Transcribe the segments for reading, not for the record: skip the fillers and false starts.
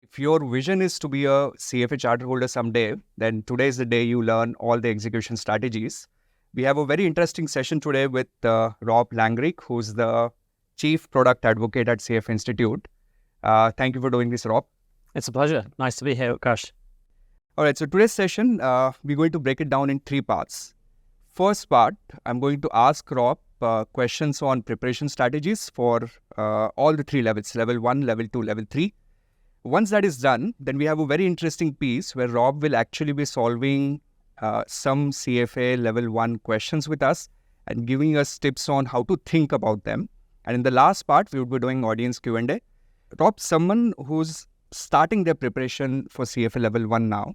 If your vision is to be a CFA charter holder someday, then today is the day you learn all the execution strategies. We have a very interesting session today with Rob Langrick, who's the Chief Product Advocate at CFA Institute. Thank you for doing this, Rob. It's a pleasure. Nice to be here, Utkarsh. All right, so today's session, we're going to break it down in three parts. First part, I'm going to ask Rob questions on preparation strategies for all the three levels, level 1, level 2, level 3. Once that is done, then we have a very interesting piece where Rob will actually be solving some CFA level 1 questions with us and giving us tips on how to think about them. And in the last part, we would be doing audience Q&A. Rob, someone who's starting their preparation for CFA level 1 now,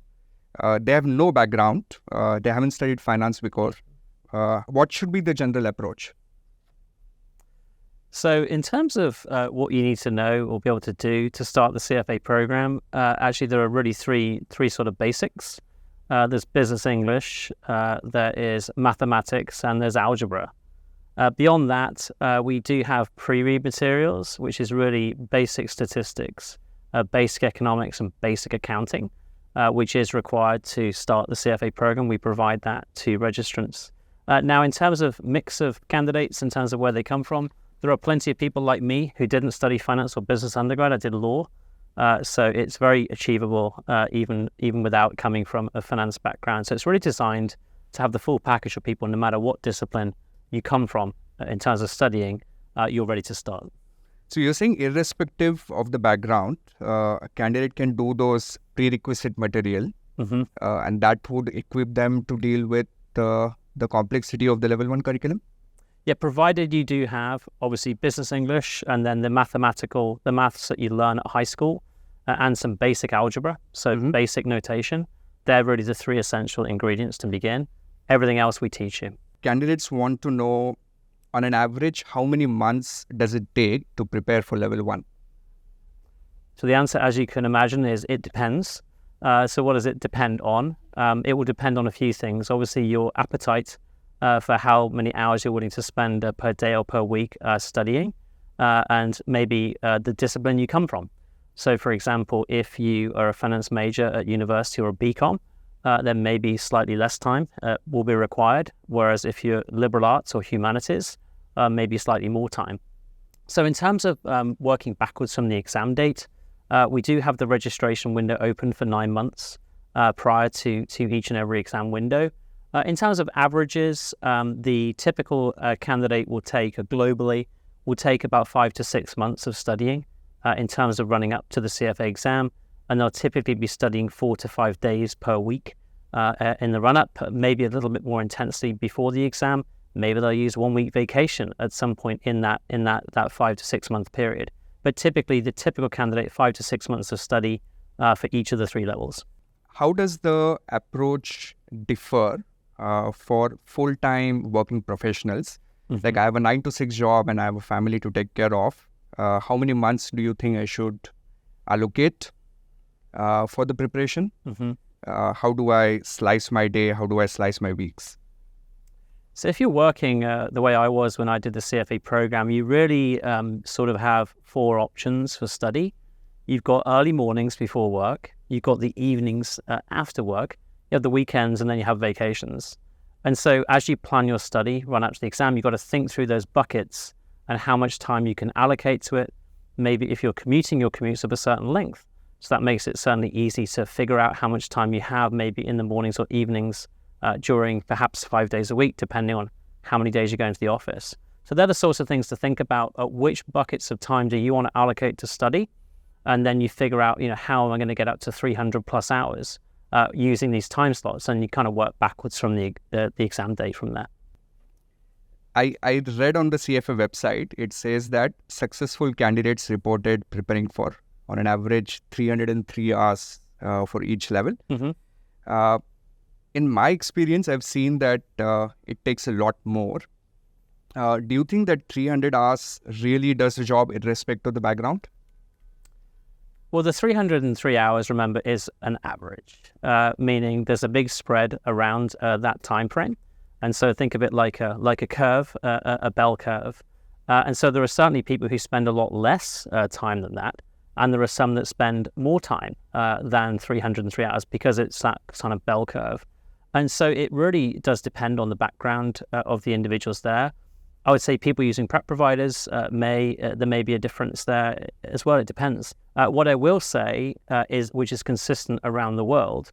they have no background, they haven't studied finance before. What should be the general approach? So in terms of what you need to know or be able to do to start the CFA program, actually there are really three sort of basics. There's business English, there is mathematics, and there's algebra. Beyond that, we do have pre-read materials, which is really basic statistics, basic economics, and basic accounting, which is required to start the CFA program. We provide that to registrants. Now, in terms of mix of candidates, in terms of where they come from, there are plenty of people like me who didn't study finance or business undergrad. I did law. So it's very achievable, even without coming from a finance background. So it's really designed to have the full package of people, no matter what discipline you come from in terms of studying, you're ready to start. So you're saying irrespective of the background, a candidate can do those prerequisite material, and that would equip them to deal with the complexity of the level 1 curriculum? Yeah, provided you do have, obviously, business English and then the maths that you learn at high school and some basic algebra, so basic notation. They're really the three essential ingredients to begin. Everything else we teach you. Candidates want to know, on an average, how many months does it take to prepare for level 1? So the answer, as you can imagine, is it depends. So what does it depend on? It will depend on a few things. Obviously, your appetite for how many hours you're willing to spend per day or per week studying, and maybe the discipline you come from. So, for example, if you are a finance major at university or a BCom, then maybe slightly less time will be required, whereas if you're liberal arts or humanities, maybe slightly more time. So in terms of working backwards from the exam date, we do have the registration window open for 9 months prior to each and every exam window. In terms of averages, the typical candidate will take about 5 to 6 months of studying in terms of running up to the CFA exam, and they'll typically be studying 4 to 5 days per week in the run-up, maybe a little bit more intensely before the exam. Maybe they'll use 1 week vacation at some point in that 5 to 6 month period. But typically, the typical candidate, 5 to 6 months of study for each of the three levels. How does the approach differ for full-time working professionals? Like I have a 9 to 6 job and I have a family to take care of. How many months do you think I should allocate for the preparation? How do I slice my day? How do I slice my weeks? So if you're working the way I was when I did the CFA program, you really sort of have 4 options for study. You've got early mornings before work. You've got the evenings after work. You have the weekends, and then you have vacations. And so as you plan your study, run up to the exam, you've got to think through those buckets and how much time you can allocate to it. Maybe if you're commuting, your commute's of a certain length. So that makes it certainly easy to figure out how much time you have maybe in the mornings or evenings during perhaps 5 days a week, depending on how many days you go into the office. So they're the sorts of things to think about. Which buckets of time do you want to allocate to study? And then you figure out, how am I going to get up to 300 plus hours using these time slots? And you kind of work backwards from the exam day from there. I read on the CFA website, it says that successful candidates reported preparing for, on an average, 303 hours for each level. In my experience, I've seen that it takes a lot more. Do you think that 300 hours really does the job irrespective of the background? Well, the 303 hours, remember, is an average, meaning there's a big spread around that time frame. And so think of it like a curve, a bell curve. And so there are certainly people who spend a lot less time than that. And there are some that spend more time than 303 hours because it's that kind of bell curve. And so it really does depend on the background of the individuals there. I would say people using prep providers, there may be a difference there as well. It depends. What I will say is, which is consistent around the world,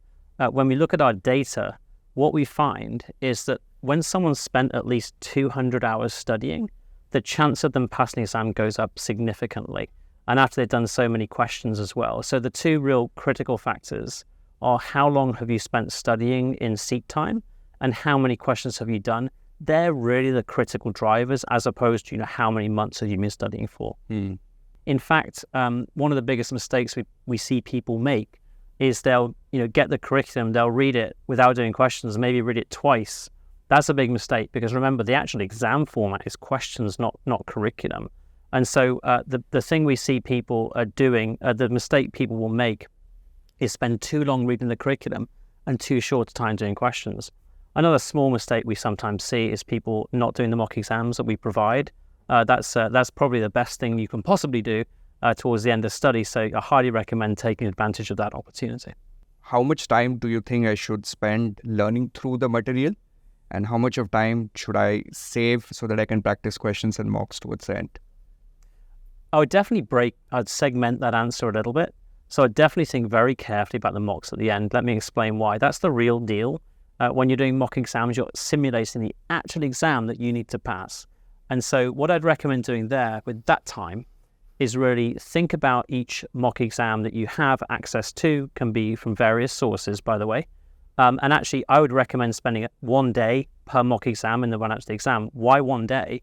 when we look at our data, what we find is that when someone's spent at least 200 hours studying, the chance of them passing the exam goes up significantly. And after they've done so many questions as well. So the two real critical factors are how long have you spent studying in seat time and how many questions have you done. They're really the critical drivers as opposed to, how many months have you been studying for. In fact, one of the biggest mistakes we see people make is they'll, get the curriculum, they'll read it without doing questions, maybe read it twice. That's a big mistake because remember, the actual exam format is questions, not curriculum. And so the thing we see people are doing, the mistake people will make is spend too long reading the curriculum and too short a time doing questions. Another small mistake we sometimes see is people not doing the mock exams that we provide. That's probably the best thing you can possibly do towards the end of study. So I highly recommend taking advantage of that opportunity. How much time do you think I should spend learning through the material? And how much of time should I save so that I can practice questions and mocks towards the end? I would definitely I'd segment that answer a little bit. So I'd definitely think very carefully about the mocks at the end. Let me explain why. That's the real deal. When you're doing mock exams, you're simulating the actual exam that you need to pass. And so what I'd recommend doing there with that time is really think about each mock exam that you have access to, can be from various sources, by the way. And actually, I would recommend spending 1 day per mock exam in the run-up to the exam. Why 1 day?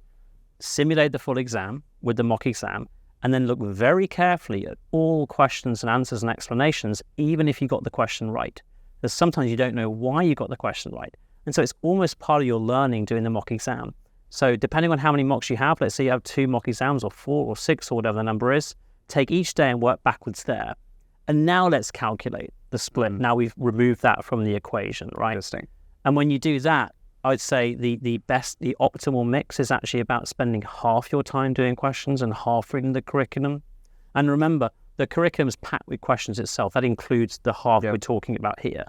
Simulate the full exam with the mock exam, and then look very carefully at all questions and answers and explanations, even if you got the question right. Because sometimes you don't know why you got the question right. And so it's almost part of your learning doing the mock exam. So depending on how many mocks you have, let's say you have 2 mock exams or 4 or 6 or whatever the number is, take each day and work backwards there. And now let's calculate the split. Now we've removed that from the equation, right? Interesting. And when you do that, I'd say the optimal mix is actually about spending half your time doing questions and half reading the curriculum. And remember, the curriculum is packed with questions itself. That includes the half we're talking about here.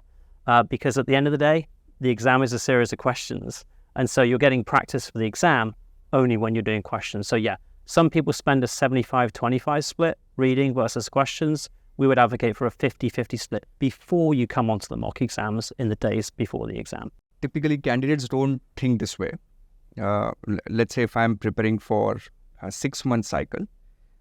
Because at the end of the day, the exam is a series of questions. And so you're getting practice for the exam only when you're doing questions. So yeah, some people spend a 75-25 split, reading versus questions. We would advocate for a 50-50 split before you come onto the mock exams in the days before the exam. Typically, candidates don't think this way. Let's say if I'm preparing for a 6-month cycle,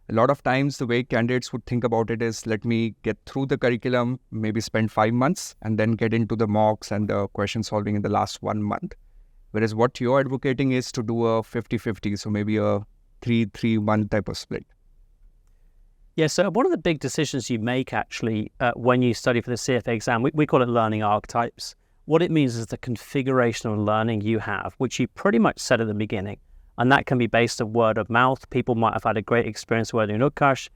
a lot of times the way candidates would think about it is, let me get through the curriculum, maybe spend 5 months, and then get into the mocks and the question solving in the last 1 month. Whereas what you're advocating is to do a 50-50, so maybe a 3-month type of split. Yeah, so one of the big decisions you make actually when you study for the CFA exam, we call it learning archetypes. What it means is the configuration of learning you have, which you pretty much said at the beginning. And that can be based on word of mouth. People might have had a great experience learning Utkarsh,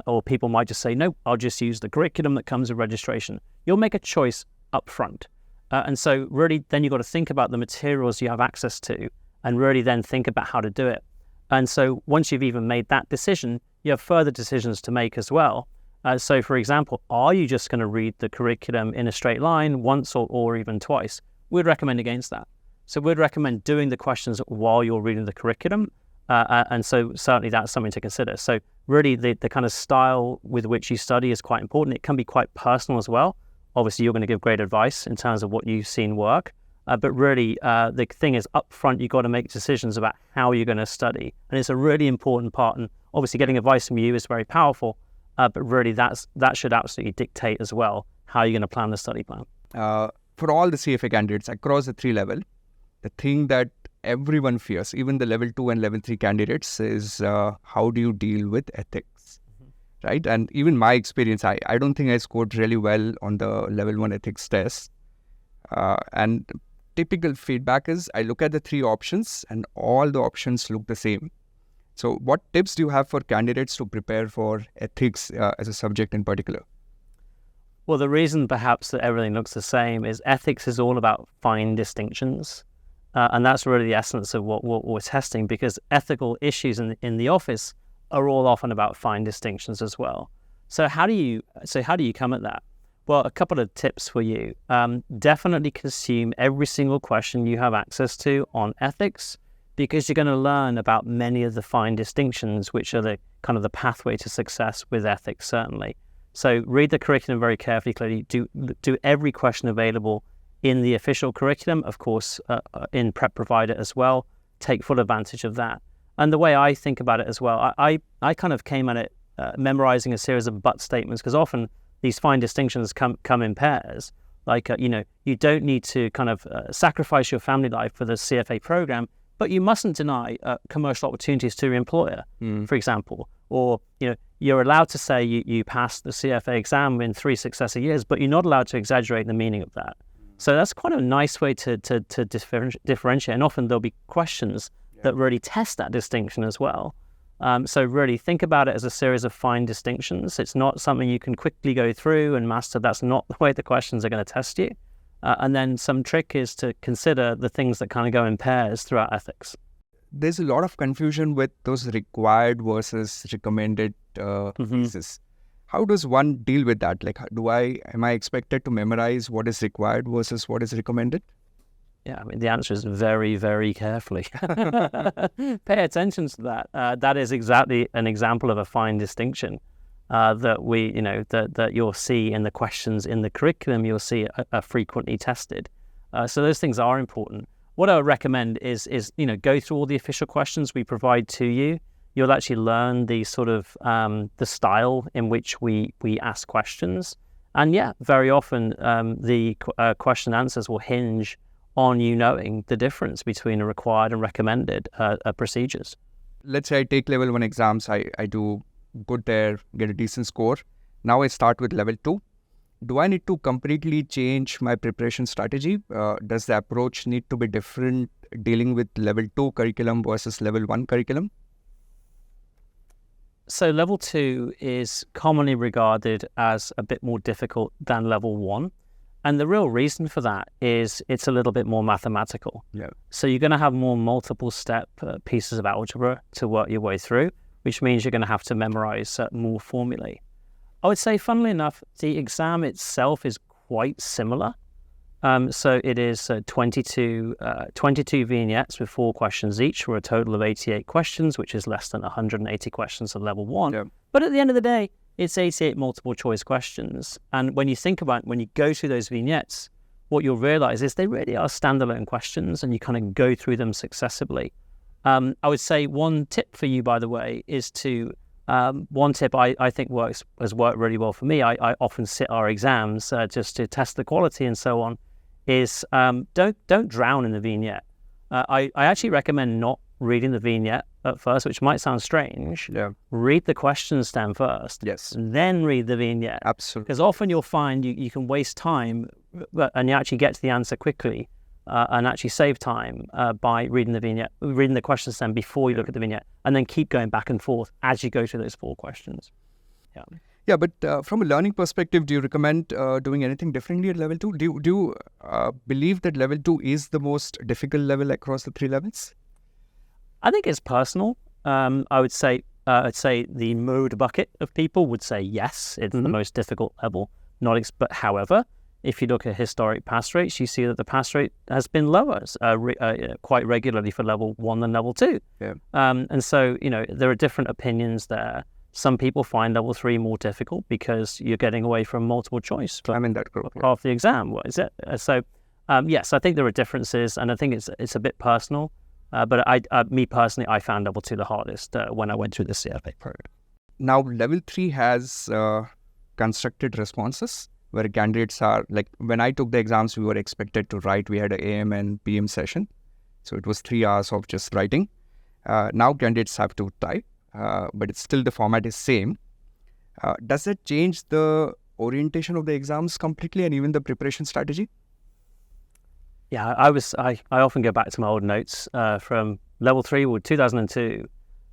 or people might just say, no, I'll just use the curriculum that comes with registration. You'll make a choice up front. And so really then you've got to think about the materials you have access to and really then think about how to do it. And so once you've even made that decision, you have further decisions to make as well. So for example, are you just going to read the curriculum in a straight line once or even twice? We'd recommend against that. So we'd recommend doing the questions while you're reading the curriculum. And so certainly that's something to consider. So really the kind of style with which you study is quite important. It can be quite personal as well. Obviously, you're going to give great advice in terms of what you've seen work. But really, the thing is up front, you've got to make decisions about how you're going to study. And it's a really important part. And obviously, getting advice from you is very powerful. But really, that should absolutely dictate as well how you're going to plan the study plan. For all the CFA candidates across the 3 level, the thing that everyone fears, even the level 2 and level 3 candidates, is how do you deal with ethics, right? And even my experience, I don't think I scored really well on the level 1 ethics test. And typical feedback is I look at the 3 options and all the options look the same. So what tips do you have for candidates to prepare for ethics as a subject in particular? Well, the reason perhaps that everything looks the same is ethics is all about fine distinctions. And that's really the essence of what we're testing, because ethical issues in the office are all often about fine distinctions as well. So how do you come at that? Well, a couple of tips for you. Definitely consume every single question you have access to on ethics, because you're going to learn about many of the fine distinctions, which are the kind of the pathway to success with ethics, certainly. So read the curriculum very carefully, clearly. Do every question available in the official curriculum, of course, in Prep Provider as well. Take full advantage of that. And the way I think about it as well, I kind of came at it memorizing a series of but statements, because often these fine distinctions come in pairs. Like, you don't need to kind of sacrifice your family life for the CFA program, but you mustn't deny commercial opportunities to your employer, for example. Or, you're allowed to say you passed the CFA exam in 3 successive years, but you're not allowed to exaggerate the meaning of that. So that's quite a nice way to differentiate. And often there'll be questions that really test that distinction as well. So really think about it as a series of fine distinctions. It's not something you can quickly go through and master. That's not the way the questions are going to test you. And then some trick is to consider the things that kind of go in pairs throughout ethics. There's a lot of confusion with those required versus recommended pieces. How does one deal with that? Like, am I expected to memorize what is required versus what is recommended? Yeah, I mean, the answer is very, very carefully. Pay attention to that. That is exactly an example of a fine distinction that you'll see in the questions in the curriculum. You'll see are frequently tested. So those things are important. What I would recommend is go through all the official questions we provide to you. You'll actually learn the sort of the style in which we ask questions. And yeah, very often the question answers will hinge on you knowing the difference between a required and recommended procedures. Let's say I take level 1 exams, I do good there, get a decent score. Now I start with level 2. Do I need to completely change my preparation strategy? Does the approach need to be different dealing with level 2 curriculum versus level 1 curriculum? So level 2 is commonly regarded as a bit more difficult than level 1. And the real reason for that is it's a little bit more mathematical. Yeah. So you're going to have more multiple step pieces of algebra to work your way through, which means you're going to have to memorize more formulae. I would say, funnily enough, the exam itself is quite similar. So it is 22 vignettes with 4 questions each, for a total of 88 questions, which is less than 180 questions at level 1. Yeah. But at the end of the day, it's 88 multiple choice questions. And when you think about it, when you go through those vignettes, what you'll realize is they really are standalone questions, and you kind of go through them successively. I would say one tip for you, by the way, is to one tip I think has worked really well for me. I often sit our exams just to test the quality and so on. Is don't drown in the vignette. I actually recommend not reading the vignette at first, which might sound strange. Yeah. Read the question stem first. Yes. And then read the vignette. Absolutely. Because often you'll find you can waste time, and you actually get to the answer quickly, and actually save time by reading the question stem before you look at the vignette, and then keep going back and forth as you go through those 4 questions. Yeah. Yeah, but from a learning perspective, do you recommend doing anything differently at level 2? Do you believe that level 2 is the most difficult level across the 3 levels? I think it's personal. I would say the mode bucket of people would say yes, it's the most difficult level. But however, if you look at historic pass rates, you see that the pass rate has been lower quite regularly for level 1 than level 2. Yeah. And so there are different opinions there. Some people find level 3 more difficult because you're getting away from multiple choice for that group, half the exam. What is it? So yes, I think there are differences, and I think it's a bit personal. But me personally, I found level 2 the hardest when I went through the CFA program. Now, level 3 has constructed responses where candidates are, like, when I took the exams, we were expected to write. We had an AM and PM session. So it was 3 hours of just writing. Now candidates have to type, but it's still the format is same. Does it change the orientation of the exams completely and even the preparation strategy? Yeah, I often go back to my old notes from level 3 or 2002.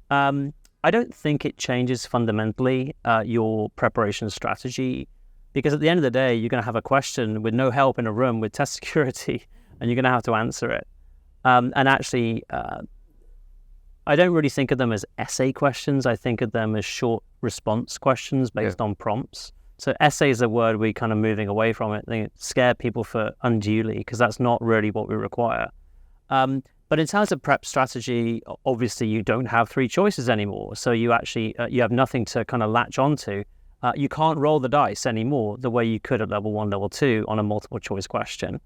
I don't think it changes fundamentally your preparation strategy, because at the end of the day, you're going to have a question with no help in a room with test security, and you're going to have to answer it. And actually, I don't really think of them as essay questions. I think of them as short response questions based on prompts. So essay is a word we're kind of moving away from it. They scare people for unduly because that's not really what we require. But in terms of prep strategy, obviously you don't have three choices anymore. So you actually, you have nothing to kind of latch onto. You can't roll the dice anymore the way you could at level 1, level 2 on a multiple choice question.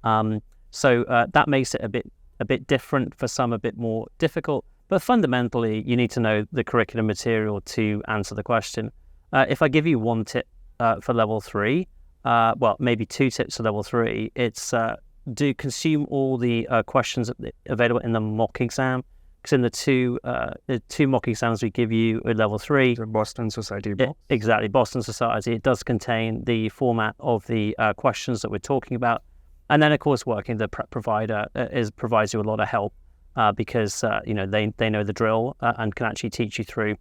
So that makes it a bit different, for some a bit more difficult. But fundamentally, you need to know the curriculum material to answer the question. If I give you one tip for level 3, well, maybe 2 tips for level 3, it's do consume all the questions available in the mock exam. Because in the two mock exams we give you at level 3, The Boston Society box. Exactly, Boston Society, it does contain the format of the questions that we're talking about. And then, of course, working the prep provider provides you a lot of help because they know the drill and can actually teach you through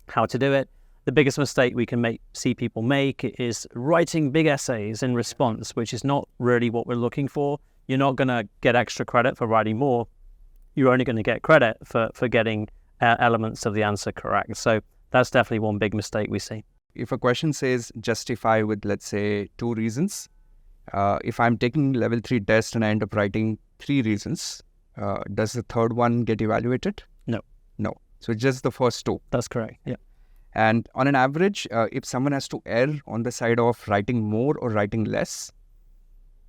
how to do it. The biggest mistake we can see people make is writing big essays in response, which is not really what we're looking for. You're not going to get extra credit for writing more. You're only going to get credit for getting elements of the answer correct. So that's definitely one big mistake we see. If a question says justify with, let's say, 2 reasons, if I'm taking level 3 test and I end up writing 3 reasons, does the third one get evaluated? No. So just the first 2. That's correct. Yeah. And on an average, if someone has to err on the side of writing more or writing less,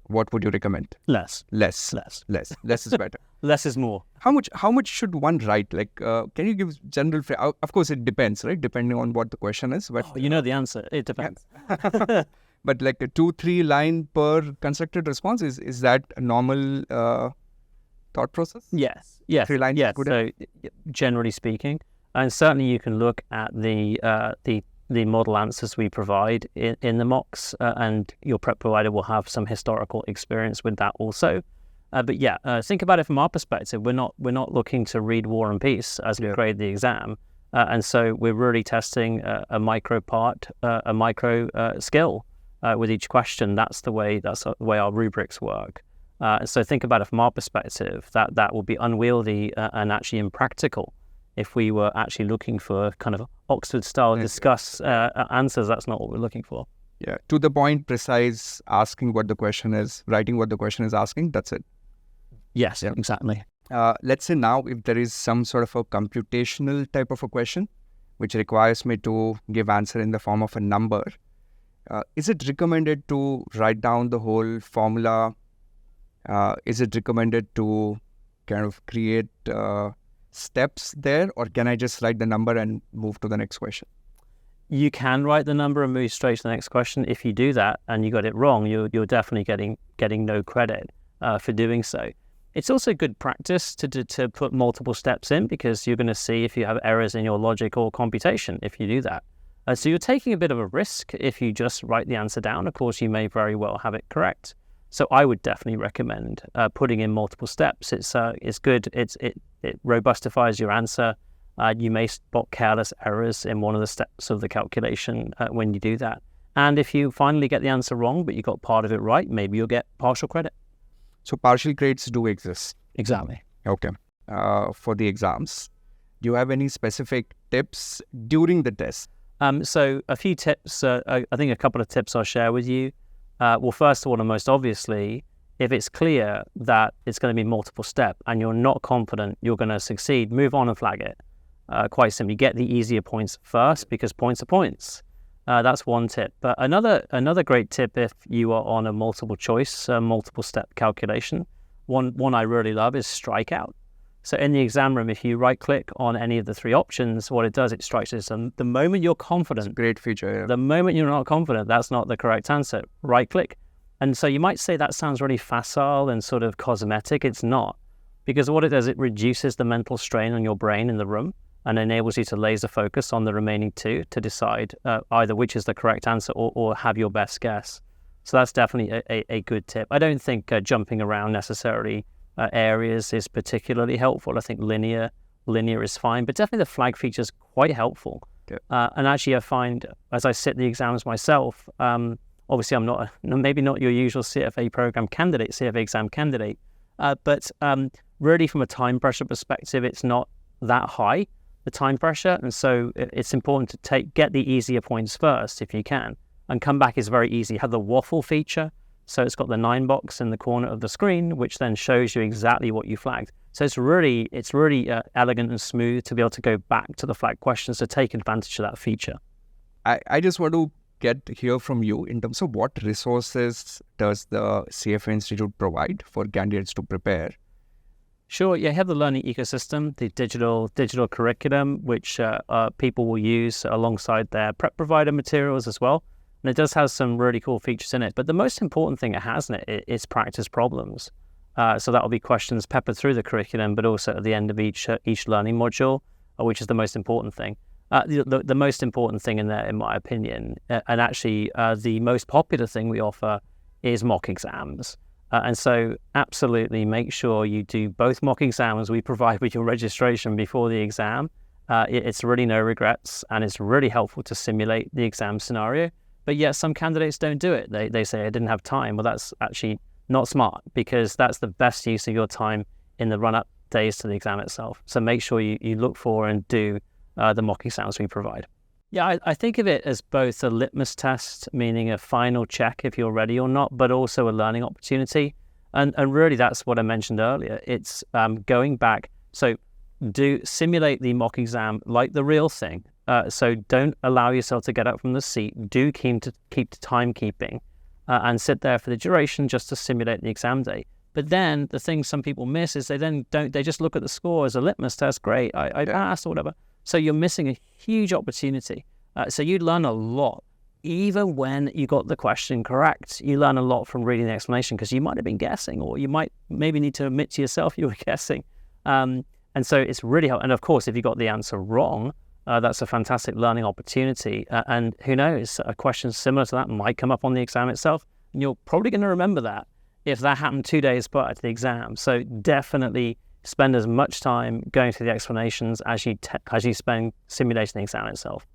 what would you recommend? Less. Less is better. Less is more. How much should one write? Like, can you give general? Of course, it depends, right? Depending on what the question is. But you know the answer. It depends. But like a 2-3 line per constructed response is that a normal thought process? Yes. 3 lines. Yes. Good So generally speaking, and certainly you can look at the model answers we provide in the mocks, and your prep provider will have some historical experience with that also. But think about it from our perspective. We're not looking to read War and Peace as we grade the exam, and so we're really testing a micro part, a micro skill with each question. That's the way our rubrics work. So think about it from our perspective. That would be unwieldy and actually impractical. If we were actually looking for kind of Oxford-style discuss answers, that's not what we're looking for. Yeah, to the point, precise, asking what the question is, writing what the question is asking, that's it. Yes, exactly. Let's say now if there is some sort of a computational type of a question, which requires me to give answer in the form of a number, is it recommended to write down the whole formula? Is it recommended to kind of create steps there, or can I just write the number and move to the next question? You can write the number and move straight to the next question. If you do that and you got it wrong, you're definitely getting no credit for doing so. It's also good practice to put multiple steps in, because you're going to see if you have errors in your logic or computation if you do that. So you're taking a bit of a risk if you just write the answer down. Of course, you may very well have it correct. So I would definitely recommend putting in multiple steps. It's good. It robustifies your answer. You may spot careless errors in one of the steps of the calculation when you do that. And if you finally get the answer wrong, but you got part of it right, maybe you'll get partial credit. So partial grades do exist. Exactly. Okay. For the exams, do you have any specific tips during the test? So a few tips. I think a couple of tips I'll share with you. Well, first of all, and most obviously, if it's clear that it's going to be multiple step and you're not confident you're going to succeed, move on and flag it. Quite simply, get the easier points first, because points are points. That's one tip. But another great tip, if you are on a multiple choice, multiple step calculation, one I really love is strikeout. So in the exam room, if you right click on any of the 3 options, what it does, it strikes us. And the moment you're confident, Great feature. Yeah. the moment you're not confident, that's not the correct answer, right click. And so you might say that sounds really facile and sort of cosmetic. It's not, because what it does, it reduces the mental strain on your brain in the room and enables you to laser focus on the remaining 2 to decide either which is the correct answer or have your best guess. So that's definitely a good tip. I don't think jumping around necessarily areas is particularly helpful. I think linear is fine, but definitely the flag feature is quite helpful. Yeah. And actually, I find as I sit the exams myself, obviously I'm not maybe not your usual CFA program candidate, CFA exam candidate, but really from a time pressure perspective, it's not that high, the time pressure. And so it's important to get the easier points first if you can. And comeback is very easy. You have the waffle feature. So it's got the 9 box in the corner of the screen, which then shows you exactly what you flagged. So it's really elegant and smooth to be able to go back to the flag questions to take advantage of that feature. I just want to hear from you in terms of what resources does the CFA Institute provide for candidates to prepare? Sure, you have the learning ecosystem, the digital curriculum, which people will use alongside their prep provider materials as well. And it does have some really cool features in it. But the most important thing it has in it is practice problems. So that will be questions peppered through the curriculum, but also at the end of each learning module, which is the most important thing. The most important thing in there, in my opinion, and actually the most popular thing we offer is mock exams. And so absolutely make sure you do both mock exams we provide with your registration before the exam. It's really no regrets, and it's really helpful to simulate the exam scenario. But yet some candidates don't do it. They say, I didn't have time. Well, that's actually not smart, because that's the best use of your time in the run-up days to the exam itself. So make sure you look for and do the mock exams we provide. Yeah, I think of it as both a litmus test, meaning a final check if you're ready or not, but also a learning opportunity. And really that's what I mentioned earlier. It's going back. So simulate the mock exam like the real thing. So don't allow yourself to get up from the seat. Do keep to timekeeping and sit there for the duration just to simulate the exam day. But then the thing some people miss is they just look at the score as a litmus test. Great, I passed or whatever. So you're missing a huge opportunity. So you learn a lot. Even when you got the question correct, you learn a lot from reading the explanation, because you might have been guessing, or you might maybe need to admit to yourself you were guessing. And so it's really helpful. And of course, if you got the answer wrong, that's a fantastic learning opportunity. And who knows, a question similar to that might come up on the exam itself. And you're probably going to remember that if that happened 2 days prior to the exam. So definitely spend as much time going through the explanations as you spend simulating the exam itself.